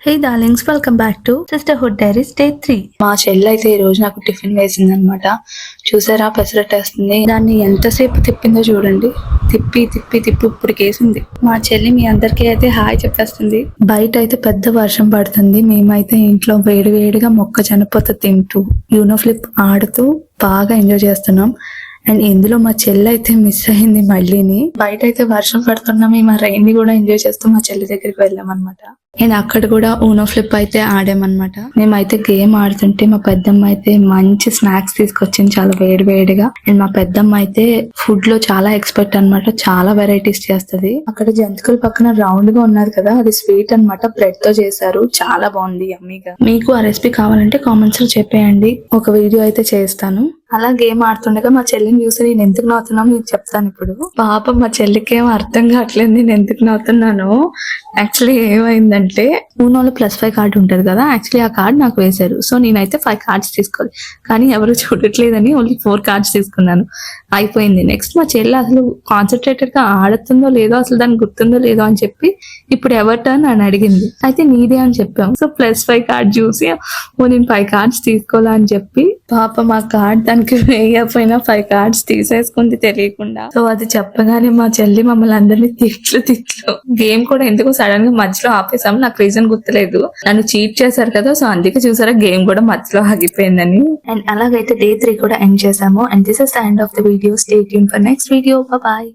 Hey darlings, welcome back to sisterhood diaries day 3. మా చెల్లి అయితే ఈ రోజు నాకు టిఫిన్ వేసింది అనమాట. చూసారా, పెసరట్టు వేస్తుంది. దాన్ని ఎంతసేపు తిప్పిందో చూడండి. తిప్పి తిప్పి తిప్పి ఇప్పుడు కేసింది. మా చెల్లి మీ అందరికీ అయితే హాయ్ చెప్పేస్తుంది. బయట అయితే పెద్ద వర్షం పడుతుంది. మేమైతే ఇంట్లో వేడి వేడిగా మొక్కజొన్న పొత్తు తింటూ యూనో ఫ్లిప్ ఆడుతూ బాగా ఎంజాయ్ చేస్తున్నాం. అండ్ ఇందులో మా చెల్లి అయితే మిస్ అయింది మళ్ళీని. బయట అయితే వర్షం పడుతున్నా మేము ఆ రైన్ ని కూడా ఎంజాయ్ చేస్తూ మా చెల్లి దగ్గరికి వెళ్ళాం అనమాట. అండ్ అక్కడ కూడా ఊనో ఫ్లిప్ అయితే ఆడామన్నమాట. మేమైతే గేమ్ ఆడుతుంటే మా పెద్దమ్మ అయితే మంచి స్నాక్స్ తీసుకొచ్చింది, చాలా వేడి వేడిగా. అండ్ మా పెద్దమ్మ అయితే ఫుడ్ లో చాలా ఎక్స్పర్ట్ అన్నమాట, చాలా వెరైటీస్ చేస్తది. అక్కడ జంతికల పక్కన రౌండ్ గా ఉన్నారు కదా, అది స్వీట్ అన్నమాట, బ్రెడ్ తో చేశారు, చాలా బాగుంది యమ్మీగా. మీకు ఆ రెసిపీ కావాలంటే కామెంట్స్ లో చెప్పేయండి, ఒక వీడియో అయితే చేస్తాను. అలా గేమ్ ఆడుతుండగా మా చెల్లిని చూసి నేను ఎందుకు నవ్వుతున్నాను మీకు చెప్తాను ఇప్పుడు. పాప మా చెల్లికి ఏం అర్థం కావట్లేదు నేను ఎందుకు నవ్వుతున్నాను. యాక్చువల్లీ ఏమైందంటే ఊనోలో +5 కార్డు ఉంటది కదా, యాక్చువల్లీ ఆ కార్డ్ నాకు వేశారు. సో నేనైతే 5 కార్డ్స్ తీసుకోవాలి, కానీ ఎవరు చూడట్లేదని ఓన్లీ 4 కార్డ్స్ తీసుకున్నాను. అయిపోయింది. నెక్స్ట్ మా చెల్లి అసలు కాన్సన్ట్రేటెడ్ గా ఆడుతుందో లేదో, అసలు దానికి గుర్తుందో లేదో అని చెప్పి ఇప్పుడు ఎవరి టర్న్ అని అడిగింది. అయితే నీదే అని చెప్పాం. సో +5 కార్డ్ చూసి నేను 5 కార్డ్స్ తీసుకోవాలా అని చెప్పి పాప మా కార్డ్ దానికి వేయకపోయినా 5 కార్డ్స్ తీసేసుకుంది తెలియకుండా. సో అది చెప్పగానే మా చెల్లి మమ్మల్ని అందరినీ తిట్లు. గేమ్ కూడా ఎందుకు సడన్ గా మధ్యలో ఆపేసాము, నాకు రీజన్ గుర్తులేదు. నన్ను చీట్ చేశారు కదా, సో అందుకే చూసారా గేమ్ కూడా మధ్యలో ఆగిపోయిందని. అండ్ అలాగైతే డే 3 కూడా ఎండ్ చేసాము. And this is the end of the video. Stay tune for next video. Bye.